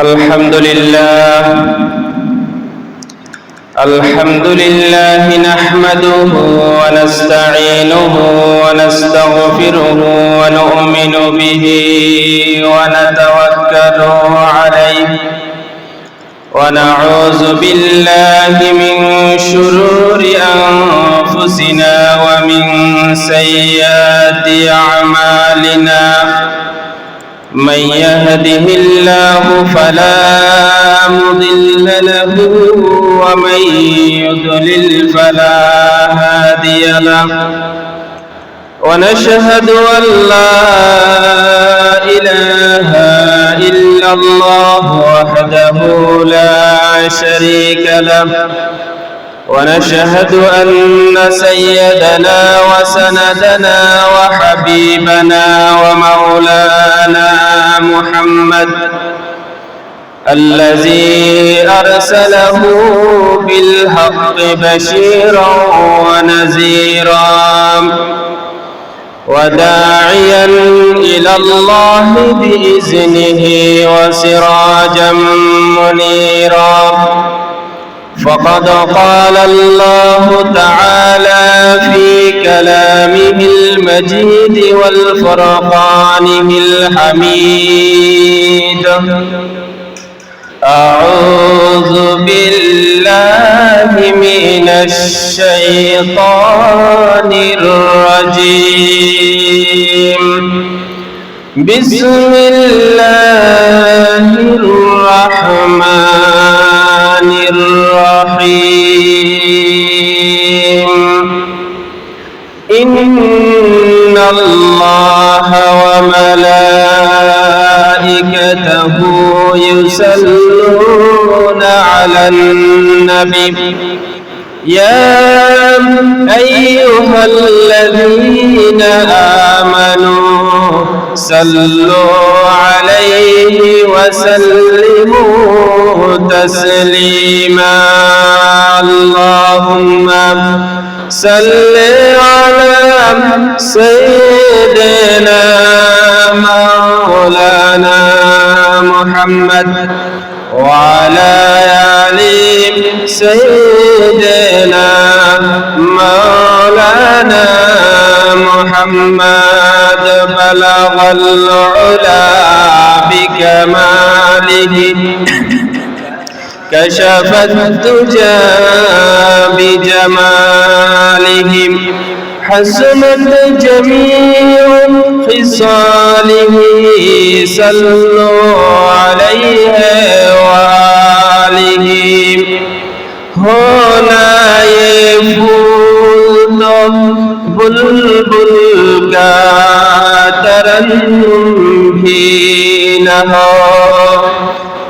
الحمد لله نحمده ونستعينه ونستغفره ونؤمن به ونتوكل عليه ونعوذ بالله من شرور أنفسنا ومن سيئات أعمالنا من يهده الله فلا مضل له ومن يضلل فلا هادي له ونشهد أن لا إله إلا الله وحده لا شريك له ونشهد أن سيدنا وسندنا وحبيبنا ومولانا محمد الذي أرسله بالحق بشيرا ونذيرا وداعيا إلى الله بإذنه وسراجا منيرا فقد قال الله تعالى في كلامه المجيد والفرقانه الحميد أعوذ بالله من الشيطان الرجيم بسم الله الرحمن الرحيم إن الله وملائكته يصلون على النبي يا أيها الذين آمنوا صلوا عليه وسلموا تسليما اللهم صل على سيدنا مولانا محمد وعلى آل سيدنا مولانا محمد بلغ العلا بكماله كشف الدجى بجماله حسنت جميع خصاله صلوا عليه وآله هنا يفوت بلبل کا ترنم نہ ہو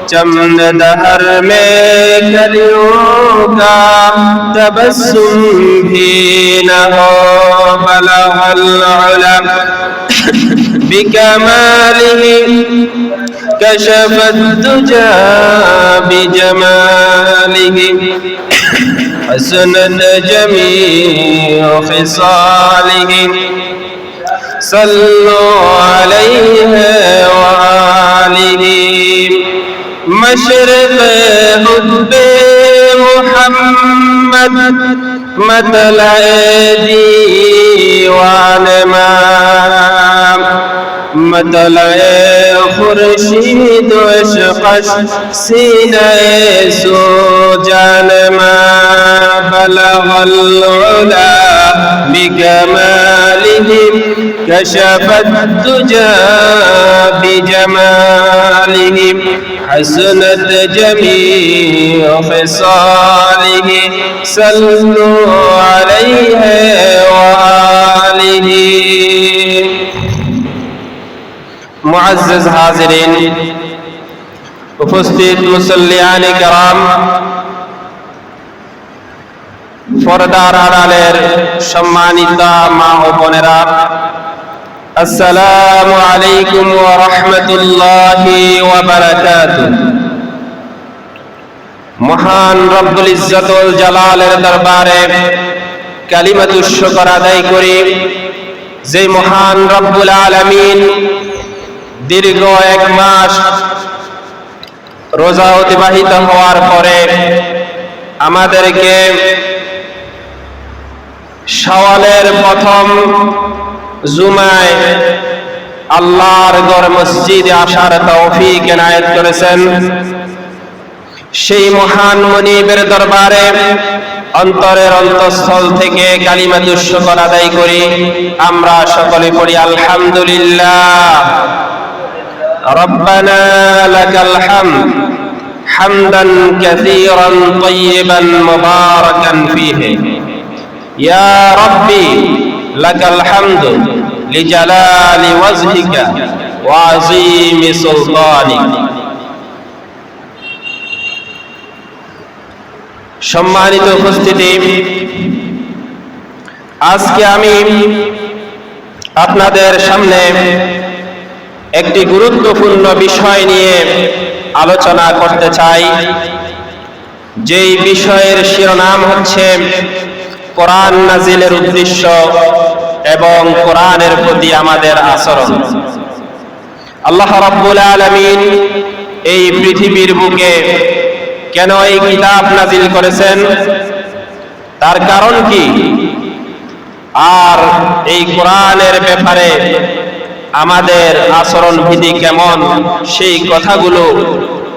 چمن دہر میں کلیوں کا تبسم بھی نہ ہو بلغ العلا بکمالہ كشف الدجى بجماله حسنت جميع خصاله صلوا عليه وآله مشرق حب محمد مطلع دیوان مطلع خورشید عشقش سینہ سو جان ما بلغ العلا بکمالہ کشف الدجى بجمالہ حسنت جميع خصاله صلوا عليه وآله মুআজ্জাজ হাজিরিন উপস্থিত মুসল্লিয়ান کرام পর্দার আড়ালের সম্মানিত মা ও বোনেরা আসসালামু আলাইকুম ওয়া রাহমাতুল্লাহি ওয়া বারাকাতুহু মহান রব্বুল ইজ্জতুল জালালের দরবারে কালিমাতুশ শুকর আদায় করি যে মহান রব্বুল আলামিন দীর্ঘ এক মাস রোজা অতিবাহিত হওয়ার পরে আমাদেরকে শাওয়ালের প্রথম জুমায় আল্লাহর ঘর মসজিদে আসার তৌফিক এনায়েত করেছেন। সেই মহান মুনিবের দরবারে অন্তরের অন্তঃস্থল থেকে কালিমাতুশ শুকর আদায় করি। আমরা সকলে পড়ি আলহামদুলিল্লাহ। রব্বানা লাকাল হামদ হামদান কাসীরান তাইয়িবান মুবারাকান ফীহি ইয়া রাব্বি লাকাল হামদু লিজালালি ওয়াজহিকা ওয়া আযীমি সুলতানিক। সম্মানিত উপস্থিতি, আজকে আমি আপনাদের সামনে একটি গুরুত্বপূর্ণ বিষয় নিয়ে আলোচনা করতে চাই। যেই বিষয়ের শিরোনাম হচ্ছে কোরআন নাজিলের উদ্দেশ্য এবং কোরআনের প্রতি আমাদের আচরণ। আল্লাহ রাব্বুল আলামিন এই পৃথিবীর বুকে কেন এই কিতাব নাজিল করেছেন, তার কারণ কি, আর এই কোরআনের ব্যাপারে আমাদের আচরণ বিধি কেমন, সেই কথাগুলো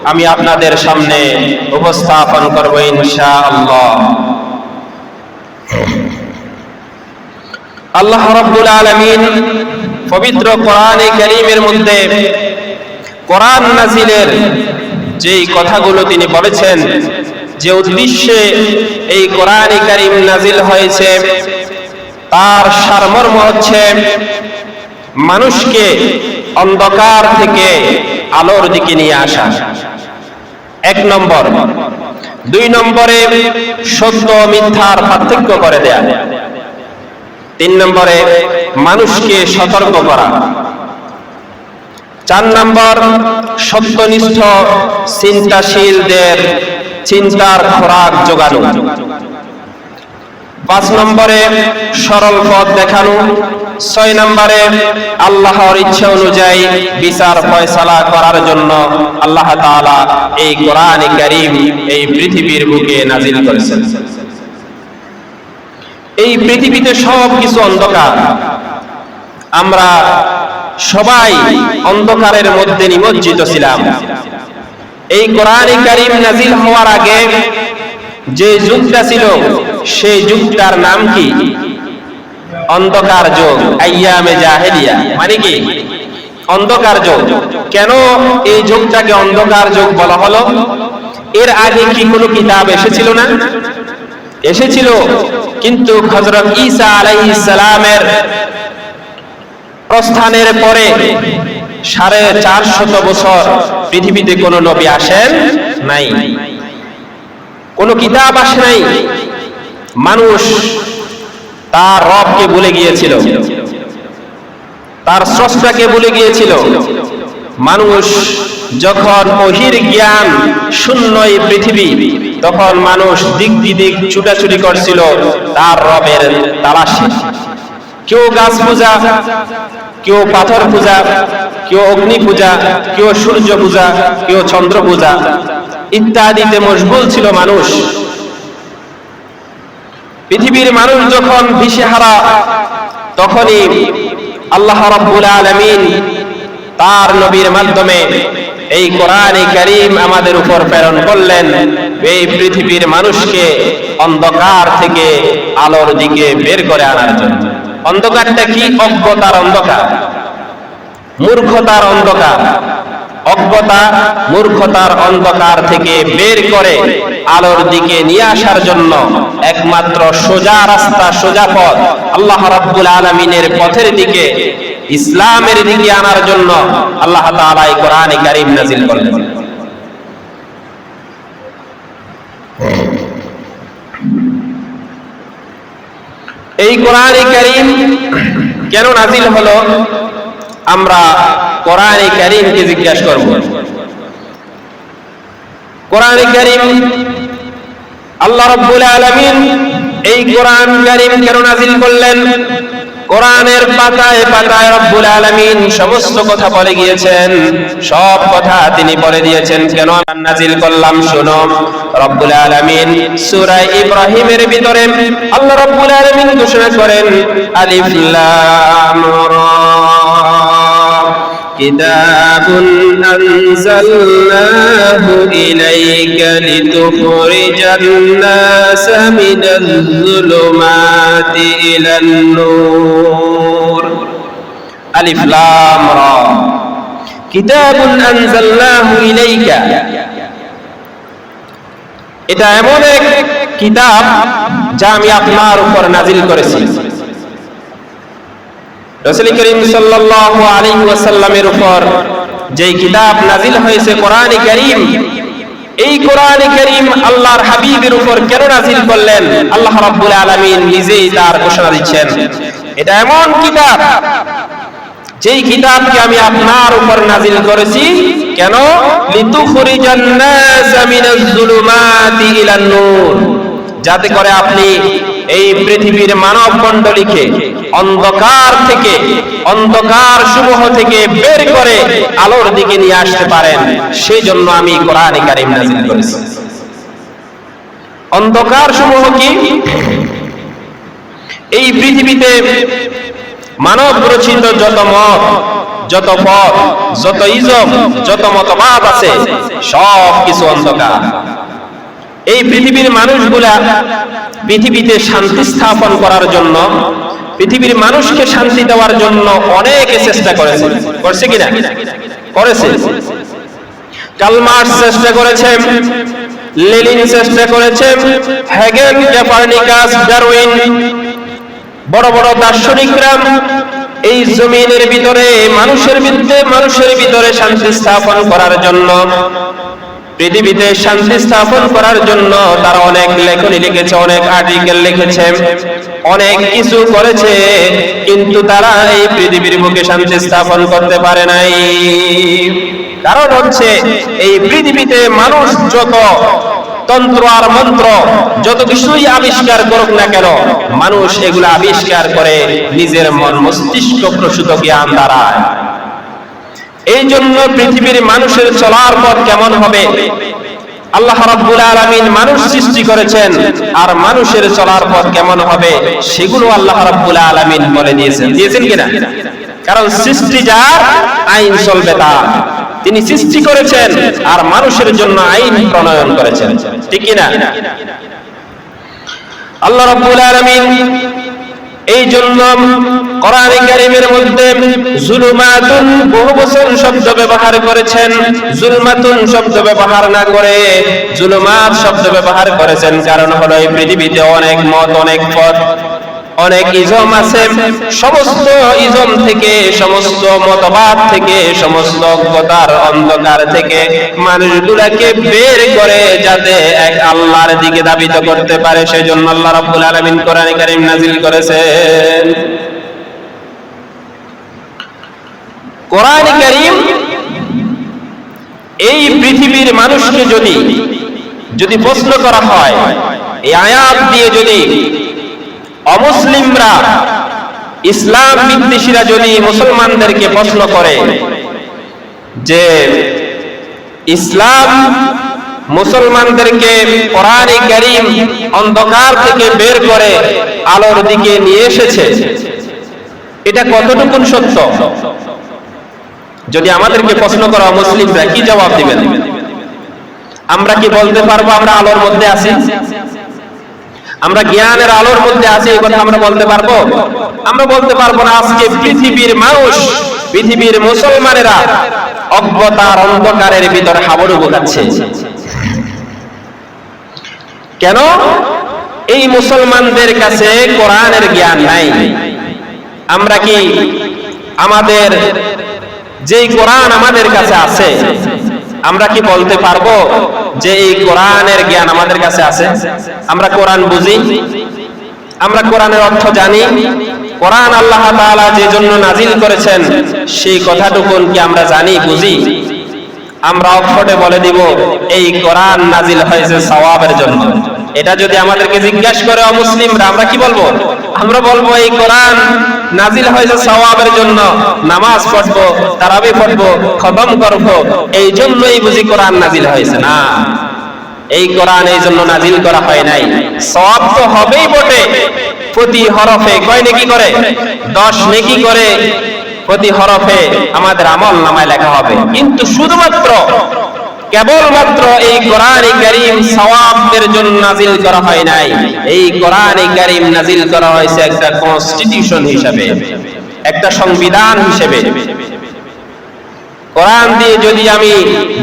আমি আপনাদের সামনে উপস্থাপন করব ইনশাআল্লাহ। আল্লাহ রাব্বুল আলামিন পবিত্র কোরআনে কারীমের মধ্যে কোরআন নাজিলের যেই কথাগুলো তিনি বলেছেন, যে উদ্দেশ্যে এই কোরআনে কারীম নাজিল হয়েছে, তার সারমর্ম হচ্ছে মানুষকে অন্ধকার থেকে আলোর দিকে নিয়ে আসা, 1 নম্বর। 2 নম্বরে সত্য মিথ্যার পার্থক্য করে দেয়া। 3 নম্বরে মানুষকে সতর্ক করা। 4 নম্বর সত্যনিষ্ঠ চিন্তাশীলদের চিন্তার খোরাক যোগানো। 5 নম্বরে সরল পথ দেখানো। 6 নম্বরে আল্লাহর ইচ্ছা অনুযায়ী বিচার ফয়সালা করার জন্য আল্লাহ তাআলা এই কোরআনে কারীম এই পৃথিবীর বুকে নাজিল করেছেন। এই পৃথিবীতে সব কিছু অন্ধকার, আমরা সবাই অন্ধকারের মধ্যে নিমজ্জিত ছিলাম। এই কোরআনে কারীম নাজিল হওয়ার আগে যে যুগটা ছিল, সেই যুগটার নাম কি? অন্ধকার যুগ, আইয়ামে জাহেলিয়া। মানে কি? অন্ধকার যুগ। কেন এই যুগটাকে অন্ধকার যুগ বলা হলো? এর আগে কি কোনো কিতাব এসেছিল না? এসেছিল, কিন্তু হযরত ঈসা আলাইহিস সালামের প্রস্থানের পরে 450 বছর পৃথিবীতে কোনো নবী আসেন নাই, কোনো কিতাব আসে নাই। মানুষ তার রবকে ভুলে গিয়েছিল, তার স্রষ্টাকে ভুলে গিয়েছিল। মানুষ যখন ওহীর জ্ঞান শূন্য এই পৃথিবী, তখন মানুষ দিক বিদিক ছুটাছুটি করছিল তার রবের তালাশে। কেউ গাছ পূজা, কেউ পাথর পূজা, কেউ অগ্নি পূজা, কেউ সূর্য পূজা, কেউ চন্দ্র পূজা ইত্যাদিতে মশগুল ছিল মানুষ। পৃথিবীর মানুষ যখন দিশেহারা, তখনই আল্লাহ রাব্বুল আলামিন তার নবীর মাধ্যমে এই কোরআনে কারীম আমাদের উপর প্রেরণ করলেন, এই পৃথিবীর মানুষকে অন্ধকার থেকে আলোর দিকে বের করে আনার জন্য। অন্ধকারটা কি? অজ্ঞতার অন্ধকার, মূর্খতার অন্ধকার। অজ্ঞতা, মূর্খতার অন্ধকার থেকে বের করে আলোর দিকে নিয়ে আসার জন্য একমাত্র সোজা রাস্তা, সোজা পথ, আল্লাহ রাব্বুল আলামিনের পথের দিকে, ইসলামের দিকে আনার জন্য আল্লাহ তাআলা এই কোরআনে কারীম নাজিল করলেন। এই কোরআনে কারীম কেন নাজিল হলো, আমরা কোরআনে কারীমকে জিজ্ঞাসা করব। কোরআনে কারীম আল্লাহ রাব্বুল আলামিন এই কোরআন কারীম কেন নাজিল করলেন? কোরআনের পাতায় পাতায় রব্বুল আলামিন সমস্ত কথা বলে গিয়েছেন, সব কথা তিনি বলে দিয়েছেন। কেন নাজিল করলাম শোনো। রব্বুল আলামিন সূরা ইব্রাহিমের ভিতরে আল্লাহ রব্বুল আলামিন ঘোষণা করেন, আলিফ লাম রা কিতাবুন আনজালনাহু ইলাইকা লিতুখরিজান নাসা মিনাজ যুলুমাতি ইলান নূর। আলিফ লাম রা কিতাবুন আনজালনাহু ইলাইকা, এটা এমন এক কিতাব যা আমি আপনার উপর নাজিল করেছি। রাসূল করিম সাল্লাল্লাহু আলাইহি ওয়াসাল্লামের উপর যে কিতাব নাজিল হয়েছে কোরআনে কারীম, এই কোরআনে কারীম আল্লাহর হাবিবের উপর কেন নাজিল করলেন? আল্লাহ রাব্বুল আলামিন নিজেই তার ঘোষণা দিচ্ছেন, এটা এমন কিতাব যেই কিতাবকে আমি আপনার উপর নাজিল করেছি। কেন? লিতুখরিজান নাসা মিনাজ যুলুমাতি ইলান নূর, যাতে করে আপনি এই পৃথিবীর মানব মণ্ডলীকে অন্ধকার থেকে, অন্ধকার সমূহ থেকে বের করে আলোর দিকে নিয়ে আসতে পারেন। সেই জন্য আমি কোরআনে কারীম নাজিল করেছি। অন্ধকার সমূহ কি? এই পৃথিবীতে মানব রচিত যত মত, যত পথ, যত ইজম, যত মতবাদ আছে, সব কিছু অন্ধকার। এই পৃথিবীর মানুষগুলা পৃথিবীতে শান্তি স্থাপন করার জন্য, পৃথিবীর মানুষকে শান্তি দেওয়ার জন্য অনেক চেষ্টা করেছে। করছে কিনা? করেছে। কার্ল মার্কস চেষ্টা করেছেন, লেনিন চেষ্টা করেছেন, হেগেল, কোপারনিকাস, ডারউইন, বড় বড় দার্শনিকরা এই জমিনের ভিতরে মানুষের ভিতরে শান্তি স্থাপন করার জন্য, পৃথিবীতে শান্তি স্থাপন করার জন্য তারা অনেক লেখনী লিখেছে, অনেক আর্টিকেল লিখেছে, অনেক কিছু করেছে, কিন্তু তারা এই পৃথিবীর বুকে শান্তি স্থাপন করতে পারে নাই। কারণ হচ্ছে এই পৃথিবীতে মানুষ যত তন্ত্র আর মন্ত্র, যত কিছুই আবিষ্কার করুক না কেন, মানুষ এগুলো আবিষ্কার করে নিজের মন মস্তিষ্ক প্রসূত জ্ঞান দ্বারা। এই জন্য পৃথিবীর মানুষের চলার পথ কেমন হবে? আল্লাহ রাব্বুল আলামিন মানুষ সৃষ্টি করেছেন, আর মানুষের চলার পথ কেমন হবে সেগুলো আল্লাহ রাব্বুল আলামিন বলে দিয়েছেন। দিয়েছেন কিনা? কারণ সৃষ্টি যার, আইন চলবে তার। তিনি সৃষ্টি করেছেন আর মানুষের জন্য আইন প্রণয়ন করেছেন, ঠিক কিনা? আল্লাহ রাব্বুল আলামিন এই জন্য কোরআনে কারীমের মধ্যে যুলুমাতুন বহুবচন শব্দ ব্যবহার করেছেন। যুলমাতুন শব্দ ব্যবহার না করে যুলুমাত শব্দ ব্যবহার করেছেন। কারণ হলো এই পৃথিবীতে অনেক মত, অনেক পথ, অনেক ইজম আছে। সমস্ত ইজম থেকে, সমস্ত মতবাদ থেকে, সমস্ত অজ্ঞতার অন্ধকার থেকে মানুষগুলাকে বের করে যাতে এক আল্লাহর দিকে ধাবিত করতে পারে, সেজন্য আল্লাহ রাব্বুল আলামিন কোরআনে কারীম নাজিল করেছেন। কোরআনে কারীম এই পৃথিবীর মানুষকে যদি প্রশ্ন করা হয়, এই আয়াত দিয়ে যদি অমুসলিমরা, ইসলাম বিদ্বেষীরা যদি মুসলমানদেরকে প্রশ্ন করে যে ইসলাম মুসলমানদেরকে কোরআনে কারীম অন্ধকার থেকে বের করে আলোর দিকে নিয়ে এসেছে, এটা কতটুকু সত্য? যদি আমাদেরকে প্রশ্ন করা মুসলিমরা, কি জবাব দিবেন? আমরা কি বলতে পারবো আমরা আলোর মধ্যে আছি? আমরা জ্ঞানের আলোর মধ্যে আছি, এই কথা আমরা বলতে পারবো? আমরা বলতে পারবো না। আজকে পৃথিবীর মানুষ, পৃথিবীর মুসলমানেরা অজ্ঞতার অন্ধকারের ভিতরে হাবুডুবু খাচ্ছে। কেন? এই মুসলমানদের কাছে কোরআনের জ্ঞান নাই। আমরা কি আমাদের যেই কোরআন আমাদের কাছে আছে, আমরা কি বলতে পারবো যে এই কোরআনের জ্ঞান আমাদের কাছে আছে? আমরা কোরআন বুঝি, আমরা কোরআনের অর্থ জানি, কোরআন আল্লাহ তাআলা যে জন্য নাজিল করেছেন সেই কথাটুকুন কি আমরা জানি, বুঝি? আমরা অক্ষরে বলে দিব এই কোরআন নাজিল হয়েছে সওয়াবের জন্য, এটা যদি আমাদেরকে জিজ্ঞাসা করে অমুসলিমরা, আমরা কি বলবো? আমরা বলবো এই কোরআন নাজিল হয়েছে সওয়াবের জন্য, নামাজ পড়বো, তারাবি পড়বো, খতম করবো, এই জন্যই বুঝি কোরআন নাজিল হয়েছে? না, এই কোরআন এই জন্য নাজিল করা হয় নাই। সওয়াব তো হবেই বটে, প্রতি হরফে কয় নেকি করে? 10 নেকি করে প্রতি হরফে আমাদের আমল নামায় লেখা হবে। কিন্তু শুধুমাত্র কেবলমাত্র এই কোরআনে কারীম সওয়াবের জন্য নাজিল করা হয় নাই। এই কোরআনে কারীম নাজিল করা হয়েছে একটা কনস্টিটিউশন হিসেবে, একটা সংবিধান হিসেবে। কোরআন দিয়ে যদি আমি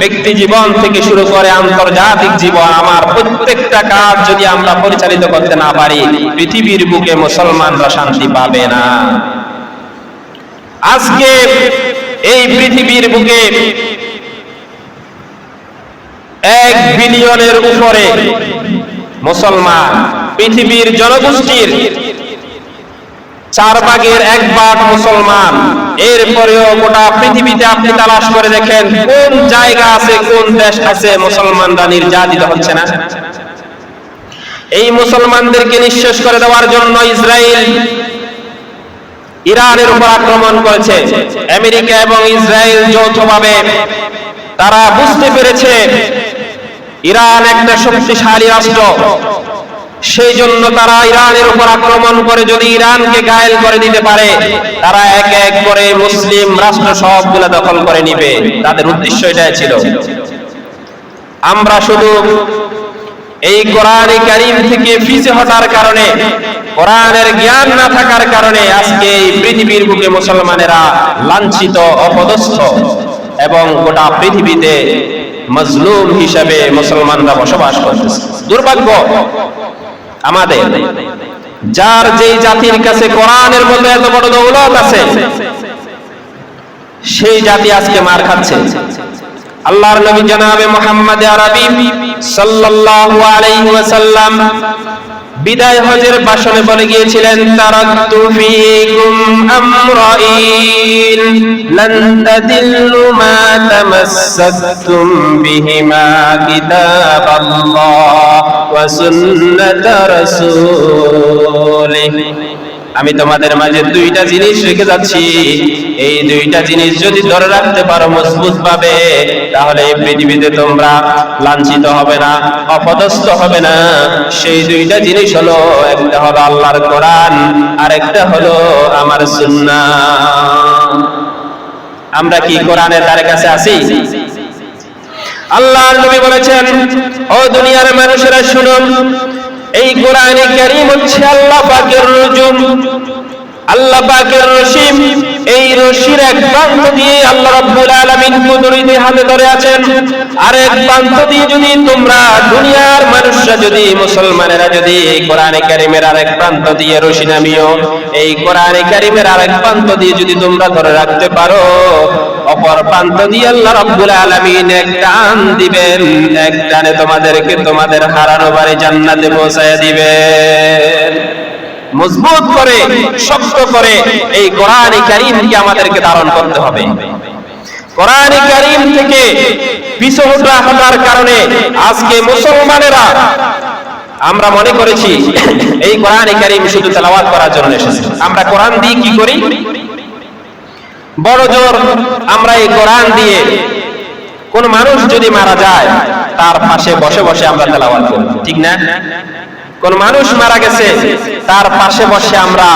ব্যক্তি জীবন থেকে শুরু করে আন্তর্জাতিক জীবন, আমার প্রত্যেকটা কাজ যদি আমরা পরিচালিত করতে না পারি, পৃথিবীর বুকে মুসলমানরা শান্তি পাবে না। আজকে এই পৃথিবীর বুকে 1 বিলিয়নের উপরে মুসলমান, পৃথিবীর জনগোষ্ঠীর 4 ভাগের 1 ভাগ মুসলমান। এরপরেও গোটা পৃথিবীতে আপনি তালাশ করে দেখেন কোন জায়গা আছে, কোন দেশ আছে মুসলমানরা নির্যাতিত হচ্ছে না। এই মুসলমানদেরকে নিঃশেষ করে দেওয়ার জন্য ইসরায়েল ইরানের উপর আক্রমণ করেছে। আমেরিকা এবং ইসরায়েল যৌথভাবে তারা বুঝতে পেরেছে ইরান একটা শক্তিশালী রাষ্ট্র, সেই জন্য তারা ইরানের উপর আক্রমণ করে যদি ইরানকে ঘায়েল করে দিতে পারে, তারা এক এক করে মুসলিম রাষ্ট্র সবগুলো দখল করে নিবে। তাদের উদ্দেশ্য এটাই ছিল। আমরা শুধু এই কোরআনে কারীম থেকে পিছে হটার কারণে, কোরআনের জ্ঞান না থাকার কারণে আজকে এই পৃথিবীর বুকে মুসলমানেরা লাঞ্ছিত, অপদস্থ এবং গোটা পৃথিবীতে মজলুম হিসেবে মুসলমানরা বসবাস করতেছে। দুর্ভাগ্য আমাদের, যার যেই জাতির কাছে কোরআনের মধ্যে এত বড় দৌলত আছে, সেই জাতি আজকে মার খাচ্ছে। আল্লাহর নবী জনাবে মুহাম্মদ আরবি সাল্লাল্লাহু আলাইহি ওয়াসাল্লাম বিদায় হজের ভাষণে বলে গিয়েছিলেন, তারাকতু ফীকুম আমরাইন লান তাদিল্লু মা তামাসসাকতুম বিহিমা কিতাবাল্লাহ ওয়া সুন্নাত রাসূলিহি। আমি তোমাদের মাঝে 2টা জিনিস রেখে যাচ্ছি, এই 2টা জিনিস যদি ধরে রাখতে পারো মজবুত ভাবে, তাহলে এই পৃথিবীতে তোমরা লাঞ্ছিত হবে না, অপদস্থ হবে না। সেই 2টা জিনিস হলো, একটা হলো আল্লাহর কোরআন, আর একটা হলো আমার সুন্নাহ। আমরা কি কোরআনের দ্বারে কাছে আছি? আল্লাহর নবী বলেছেন, ও দুনিয়ার মানুষেরা শুনুন, এই কোরআনে কারীম হচ্ছে আল্লাহ পাকের রুজুম, আল্লাহ পাকের রশি। এই রশির এক প্রান্ত দিয়ে আল্লাহ রাব্বুল আলামিন কুদরতি হাতে ধরে আছেন, আর এক প্রান্ত দিয়ে যদি তোমরা দুনিয়ার মানুষরা, যদি মুসলমানেরা যদি এই কোরআনে কারীমের আরেক প্রান্ত দিয়ে রশি নামিও, এই কোরআনে কারীমের আরেক প্রান্ত দিয়ে যদি তোমরা ধরে রাখতে পারো, অপর প্রান্ত দিয়ে আল্লাহ রাব্বুল আলামিন এক টান দিবেন, এক টানে তোমাদেরকে তোমাদের হারানো বাড়ি জান্নাতে পৌঁছায় দিবেন। মজবুত করে, শক্ত করে এই কোরআনে কারীমকে আমাদেরকে ধারণ করতে হবে। কোরআনে কারীম থেকে পিছু হটার কারণে আজকে মুসলমানেরা, আমরা মনে করেছি এই কোরআনে কারীম শুধু তেলাওয়াত করার জন্য এসেছে। আমরা কোরআন দিয়ে কি করি? বড় জোর আমরা এই কোরআন দিয়ে কোন মানুষ যদি মারা যায়, তার পাশে বসে বসে আমরা তেলাওয়াত করি, ঠিক না? কোন মানুষ মারা গেছে, তার পাশে বসে আমরা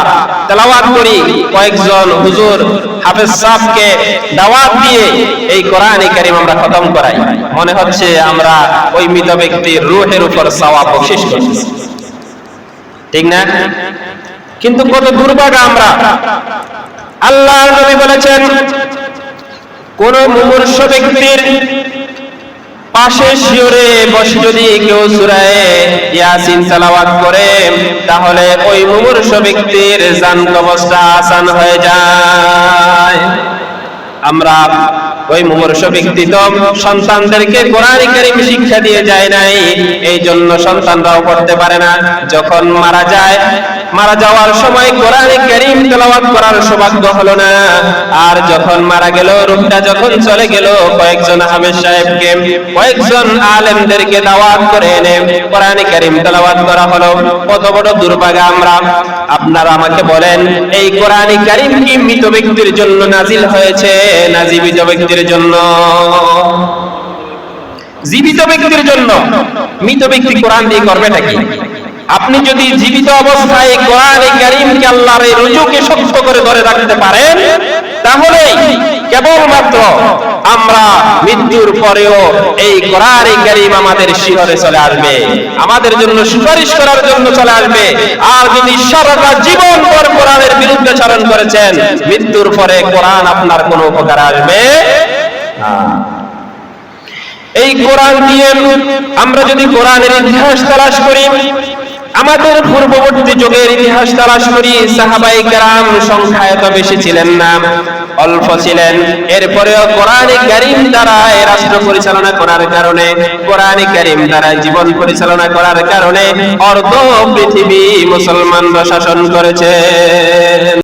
তেলাওয়াত করি। কয়েকজন হুজুর হাফেজ সাহেবকে দাওয়াত দিয়ে এই কোরআনে কারীম আমরা খতম করাই। মনে হচ্ছে আমরা ওই মৃত ব্যক্তির রূহের উপর সওয়াব বকশিশ করতেছি, ঠিক না? কিন্তু কত দুর্ভাগা আমরা। আল্লাহর নবী বলেছেন, কোন মুমূর্ষু ব্যক্তির পাশে শিওরে বসে যদি কেউ সূরা ইয়াসিন তেলাওয়াত করে, তাহলে ওই মুমূর্ষু ব্যক্তির জান কবজটা আসান হয়ে যায়। আমরা ওই মুমূর্ষু ব্যক্তি তো সন্তানদেরকে কোরআনে কারীম শিক্ষা দিয়ে যায় নাই, এই জন্য সন্তানরাও পড়তে পারে না। যখন মারা যায়, মারা যাওয়ার সময় কোরআনে কারীম তেলাওয়াত করার সৌভাগ্য হলো না। আর যখন মারা গেল, রূহটা যখন চলে গেল, কয়েকজন হাফেজ সাহেবকে, কয়েকজন আলেমদেরকে দাওয়াত করে এনে কোরআনে কারীম তেলাওয়াত করা হলো। কত বড় দুর্ভাগা আমরা! আপনারা আমাকে বলেন, এই কোরআনে কারীম কি মৃত ব্যক্তির জন্য নাজিল হয়েছে না জীবিত ব্যক্তির জন্য? জীবিত ব্যক্তির জন্য। মৃত ব্যক্তি কোরআন দিয়ে করবেটা কি? আপনি যদি জীবিত অবস্থায় কোরআনে কারীমকে, আল্লাহর এই রুজুকে শক্ত করে ধরে রাখতে পারেন, তাহলে কেবলমাত্র আমরা মৃত্যুর পরেও এই কোরআনে কারীম আমাদের শিহরে চলে আসবে, আমাদের জন্য সুপারিশ করার জন্য চলে আসবে। আর যদি সারাটা জীবন পর কোরআনের বিরুদ্ধে চারণ করেছেন, মৃত্যুর পরে কোরআন আপনার কোনো উপকার আসবে না। এই কোরআন দিয়ে আমরা যদি কোরআনের ইতিহাস তালাশ করি, আমাদের পূর্ববর্তী যুগের ইতিহাস তালাশ করি, সাহাবায়ে কেরাম সংখ্যায় এত বেশি ছিলেন না, অল্প ছিলেন। এরপরেও কোরআনে কারীম দ্বারা রাষ্ট্র পরিচালনা করার কারণে, কোরআনে কারীম দ্বারা জীবন পরিচালনা করার কারণে অর্ধ পৃথিবী মুসলমানরা শাসন করেছে।